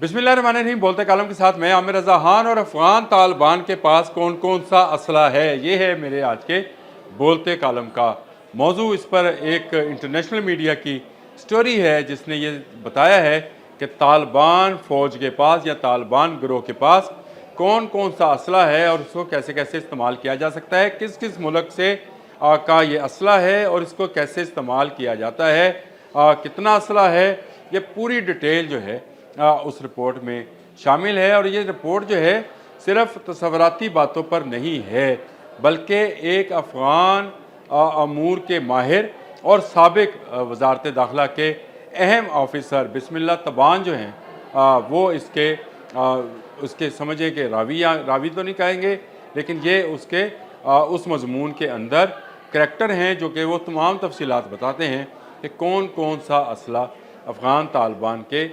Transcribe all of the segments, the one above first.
बिस्मिल्लाहिर्रहमानिर्रहीम। बोलते कालम के साथ मैं आमिर रज़ा खान। और अफ़गान तालिबान के पास कौन कौन सा असला है, ये है मेरे आज के बोलते कालम का मौजू। इस पर एक इंटरनेशनल मीडिया की स्टोरी है जिसने ये बताया है कि तालिबान फ़ौज के पास या तालिबान गिरोह के पास कौन कौन सा असला है और उसको कैसे कैसे इस्तेमाल किया जा सकता है, किस किस मुल्क से का ये असला है और इसको कैसे इस्तेमाल किया जाता है, कितना असला है, ये पूरी डिटेल जो है उस रिपोर्ट में शामिल है। और ये रिपोर्ट जो है सिर्फ तसव्वुराती बातों पर नहीं है, बल्कि एक अफ़गान अमूर के माहिर और साबिक वजारत दाखिला के अहम ऑफिसर बिस्मिल्लाह तबान जो हैं वो उसके समझे कि रावी तो नहीं कहेंगे, लेकिन ये उसके उस मजमून के अंदर करैक्टर हैं जो कि वो तमाम तफसीलात बताते हैं कि कौन कौन सा असला अफ़गान तालिबान के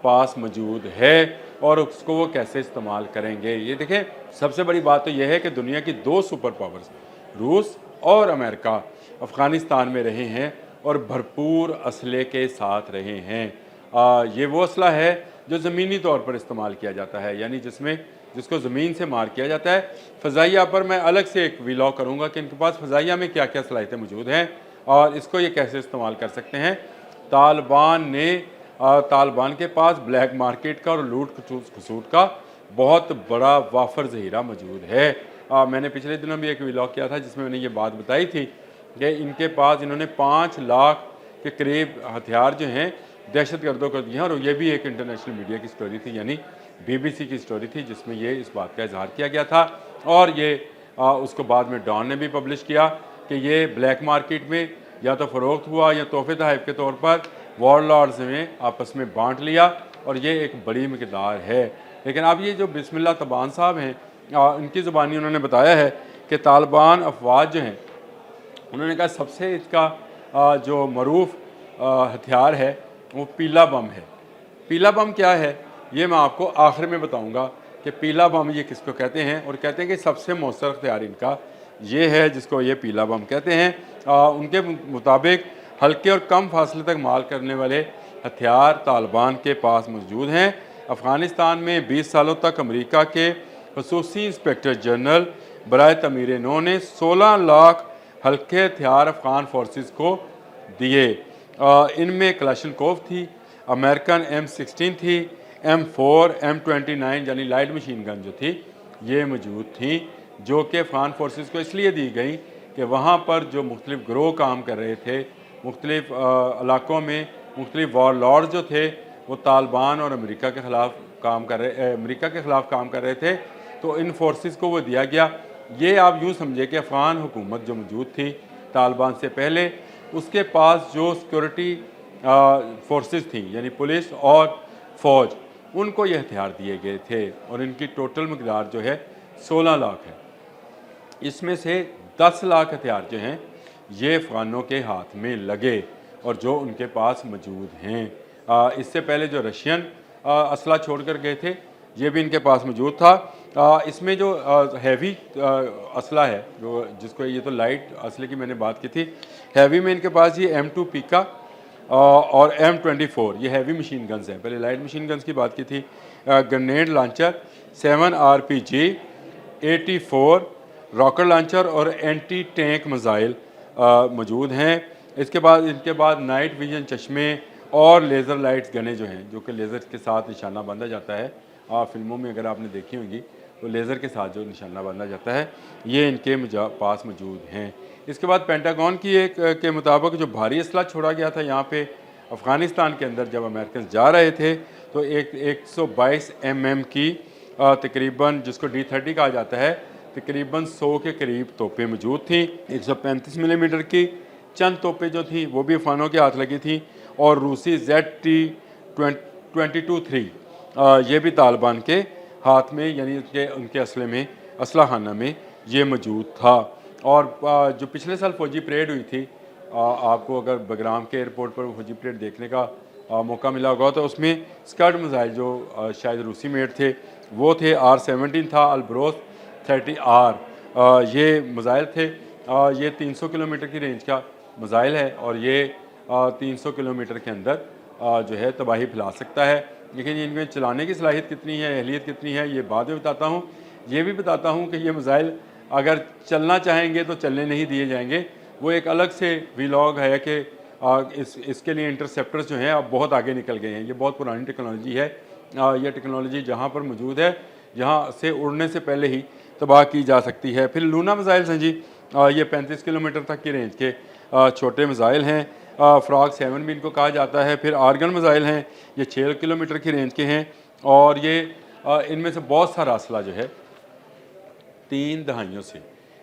पास मौजूद है और उसको वो कैसे इस्तेमाल करेंगे। ये देखें, सबसे बड़ी बात तो यह है कि दुनिया की दो सुपर पावर्स रूस और अमेरिका अफ़गानिस्तान में रहे हैं और भरपूर असले के साथ रहे हैं। ये वो असला है जो ज़मीनी तौर पर इस्तेमाल किया जाता है, यानी जिसको ज़मीन से मार किया जाता है। फ़ज़ाइया पर मैं अलग से एक व्लॉग करूँगा कि इनके पास फ़ज़ाइया में क्या क्या सलाहियतें मौजूद हैं और इसको ये कैसे इस्तेमाल कर सकते हैं। तालिबान के पास ब्लैक मार्केट का और लूट खसूट का बहुत बड़ा वाफर ज़हीरा मौजूद है। मैंने पिछले दिनों भी एक व्लॉग किया था जिसमें मैंने ये बात बताई थी कि इनके पास इन्होंने 5 लाख के करीब हथियार जो हैं दहशत गर्दों को दिए हैं। और ये भी एक इंटरनेशनल मीडिया की स्टोरी थी, यानी BBC की स्टोरी थी, जिसमें ये इस बात का इजहार किया गया था। और ये उसको बाद में डॉन ने भी पब्लिश किया कि ये ब्लैक मार्केट में या तो फ़रोख्त हुआ या तोहफे तहफ़ के तौर पर वॉरलॉर्ड्स ने आपस में बांट लिया, और ये एक बड़ी मकदार है। लेकिन अब ये जो बिस्मिल्लाह तबान साहब हैं, इनकी ज़ुबानी उन्होंने बताया है कि तालिबान अफवाज जो हैं, उन्होंने कहा सबसे इसका जो मरूफ हथियार है वो पीला बम है। पीला बम क्या है ये मैं आपको आखिर में बताऊंगा कि पीला बम ये किसको कहते हैं। और कहते हैं कि सबसे मौसर हथियार इनका ये है जिसको ये पीला बम कहते हैं। उनके मुताबिक हल्के और कम फासले तक मार करने वाले हथियार तालिबान के पास मौजूद हैं। अफ़गानिस्तान में 20 सालों तक अमेरिका के खसूसी इंस्पेक्टर जनरल बराए तमीर नौ ने 16 लाख हल्के हथियार अफ़गान फोर्सेस को दिए। इनमें कलाशनकोव थी, अमेरिकन M16 थी, M4, M29 यानी लाइट मशीन गन जो थी ये मौजूद थी, जो कि अफ़गान फोर्सेस को इसलिए दी गई कि वहाँ पर जो मुख्तलिफ़ गिरोह काम कर रहे थे मुख्तलिफ़ इलाक़ों में, मुख्तलिफ़ वॉरलॉर्ड जो थे वो तालिबान और अमेरिका के ख़िलाफ़ काम कर रहे थे, तो इन फोर्सेस को वो दिया गया। ये आप यूँ समझे कि अफ़गान हुकूमत जो मौजूद थी तालिबान से पहले, उसके पास जो सिक्योरिटी फोर्सेस थी यानी पुलिस और फ़ौज, उनको ये हथियार दिए गए थे। और इनकी टोटल मकदार जो है 16 लाख है। इसमें से 10 लाख हथियार जो हैं ये अफ़गानों के हाथ में लगे और जो उनके पास मौजूद हैं। इससे पहले जो रशियन असला छोड़ कर गए थे ये भी इनके पास मौजूद था। इसमें जो हैवी असला है जिसको ये तो लाइट असले की मैंने बात की थी, हैवी में इनके पास ये M2 पीका और M24 ये हैवी मशीन गन्स हैं। पहले लाइट मशीन गन्स की बात की थी। Grenade launcher 7 RPG 84 rocket launcher और एंटी टैंक मिसाइल मौजूद हैं। इनके बाद नाइट विजन चश्मे और लेज़र लाइट्स गने जो हैं, जो कि लेज़र के साथ निशाना बांधा जाता है। फिल्मों में अगर आपने देखी होंगी तो लेज़र के साथ जो निशाना बांधा जाता है ये इनके पास मौजूद हैं। इसके बाद पेंटागन की एक के मुताबिक जो भारी असला छोड़ा गया था यहाँ पे अफ़गानिस्तान के अंदर, जब अमेरिकन जा रहे थे तो 122 mm की तकरीबन, जिसको D30 कहा जाता है, तकरीबन 100 के करीब तोपें मौजूद थी। 135 मिलीमीटर की चंद तोपें जो थी वो भी अफ़गानों के हाथ लगी थी, और रूसी ZT-22-3 ये भी तालिबान के हाथ में, यानी उनके असला खाना में ये मौजूद था। और जो पिछले साल फ़ौजी परेड हुई थी, आपको अगर बगराम के एयरपोर्ट पर फ़ौजी परेड देखने का मौका मिला होगा तो उसमें स्कर्ड मिसाइल जो शायद रूसी मेड थे वो थे R-17 था, अल्ब्रोस 30R ये मिसाइल थे। ये 300 किलोमीटर की रेंज का मिसाइल है और ये 300 किलोमीटर के अंदर जो है तबाही फैला सकता है। लेकिन इनमें चलाने की सलाहियत कितनी है, अहलियत कितनी है, ये बाद में बताता हूँ। ये भी बताता हूँ कि ये मिसाइल अगर चलना चाहेंगे तो चलने नहीं दिए जाएंगे। वो एक अलग से वीलॉग है कि इसके लिए इंटरसेप्टर्स जो हैं अब बहुत आगे निकल गए हैं। ये बहुत पुरानी टेक्नोलॉजी है। ये टेक्नोलॉजी जहाँ पर मौजूद है, जहाँ से उड़ने से पहले ही तबाह की जा सकती है। फिर लूना मिसाइल्स हैं जी, ये 35 किलोमीटर तक की रेंज के छोटे मिसाइल हैं। फ्रॉग 7 भी इनको कहा जाता है। फिर आर्गन मिसाइल हैं, ये 6 किलोमीटर की रेंज के हैं। और ये इनमें से बहुत सारा असला जो है 3 दहाइयों से,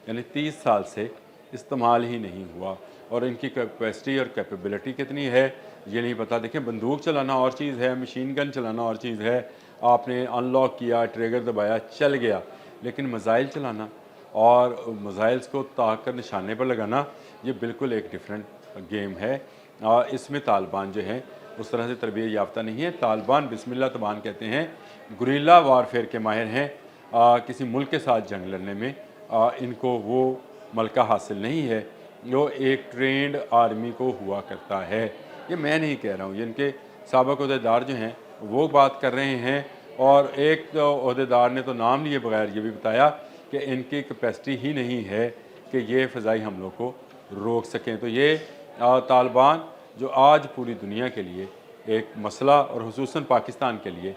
यानी 30 साल से इस्तेमाल ही नहीं हुआ। और इनकी कैपेसिटी और कैपेबिलिटी कितनी है ये नहीं पता। देखिए, बंदूक चलाना और चीज़ है, मशीन गन चलाना और चीज़ है। आपने अनलॉक किया, ट्रिगर दबाया, चल गया। लेकिन मिसाइल चलाना और मिसाइल्स को ताक कर निशाने पर लगाना, ये बिल्कुल एक डिफरेंट गेम है। इसमें तालिबान जो हैं उस तरह से तरबियत याफ्ता नहीं है। तालिबान बिस्मिल्लाह तबान कहते हैं, गुरिल्ला वारफेयर के माहिर हैं। किसी मुल्क के साथ जंग लड़ने में इनको वो मलका हासिल नहीं है जो एक ट्रेंड आर्मी को हुआ करता है। ये मैं नहीं कह रहा हूँ, ये इनके साबिक़ अहदेदार जो हैं वो बात कर रहे हैं। और एक अहदेदार ने तो नाम लिए बगैर ये भी बताया कि इनकी कैपेसिटी ही नहीं है कि ये फ़िज़ाई हमलों को रोक सकें। तो ये तालिबान जो आज पूरी दुनिया के लिए एक मसला और हुसूसन पाकिस्तान के लिए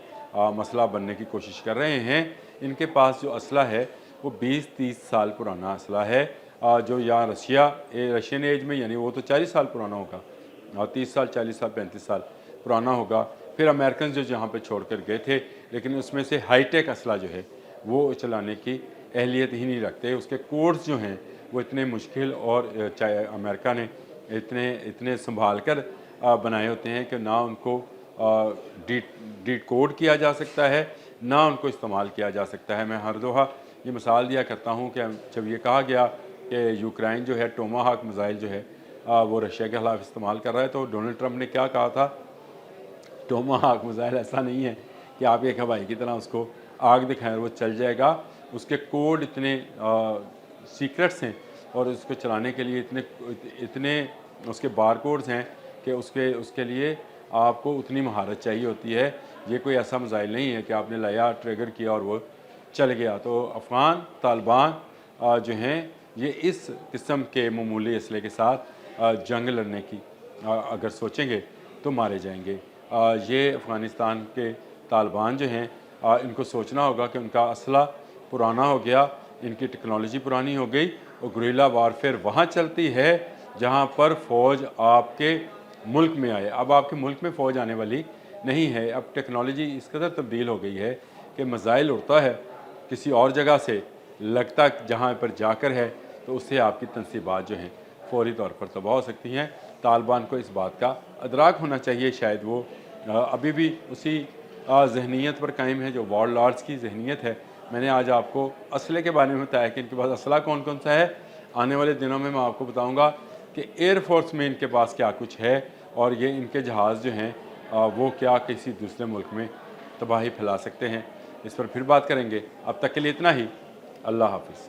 मसला बनने की कोशिश कर रहे हैं। इनके पास जो असला है वो 20-30 साल पुराना असला है, जो यहाँ रशियन एज में, यानी वो तो 40 साल पुराना होगा, और 30 साल, 40 साल, 35 साल पुराना होगा। फिर अमेरिकन जो जहाँ पे छोड़ कर गए थे, लेकिन उसमें से हाईटेक असला जो है वो चलाने की अहलियत ही नहीं रखते। उसके कोड्स जो हैं वो इतने मुश्किल और चाहे अमेरिका ने इतने संभाल कर बनाए होते हैं कि ना उनको डीड कोड किया जा सकता है, ना उनको इस्तेमाल किया जा सकता है। मैं हर दोहा ये मिसाल दिया करता हूँ कि जब ये कहा गया कि यूक्रेन जो है टोमाहाक मिसाइल जो है वो रशिया के खिलाफ इस्तेमाल कर रहा है, तो डोनाल्ड ट्रंप ने क्या कहा था, टोमाहाक मिसाइल ऐसा नहीं है कि आप एक हवाई की तरह उसको आग दिखाएं और वो चल जाएगा। उसके कोड इतने सीक्रेट्स हैं और उसको चलाने के लिए इतने उसके बार कोड्स हैं कि उसके लिए आपको उतनी महारत चाहिए होती है। ये कोई ऐसा मिसाइल नहीं है कि आपने लाया, ट्रिगर किया और वो चल गया। तो अफ़गान तालिबान जो हैं ये इस किस्म के मामूली असले के साथ जंग लड़ने की अगर सोचेंगे तो मारे जाएंगे। ये अफ़गानिस्तान के तालिबान जो हैं इनको सोचना होगा कि उनका असला पुराना हो गया, इनकी टेक्नोलॉजी पुरानी हो गई और गुरिल्ला वारफेयर वहाँ चलती है जहाँ पर फ़ौज आपके मुल्क में आए। अब आपके मुल्क में फ़ौज आने वाली नहीं है। अब टेक्नोलॉजी इस कदर तब्दील हो गई है कि मिसाइल उड़ता है किसी और जगह से, लगता जहाँ पर जाकर है, तो उससे आपकी तनसीबात जो हैं फौरी तौर पर तबाह हो सकती हैं। तालिबान को इस बात का अदराक होना चाहिए। शायद वो अभी भी उसी जहनीत पर कायम है जो वॉर लॉर्ड्स की जहनीत है। मैंने आज आपको असले के बारे में बताया कि इनके पास असला कौन कौन सा है। आने वाले दिनों में मैं आपको बताऊंगा कि एयरफोर्स में इनके पास क्या कुछ है और ये इनके जहाज़ जो हैं वो क्या किसी दूसरे मुल्क में तबाही फैला सकते हैं। इस पर फिर बात करेंगे। अब तक के लिए इतना ही। अल्लाह हाफ़िज़।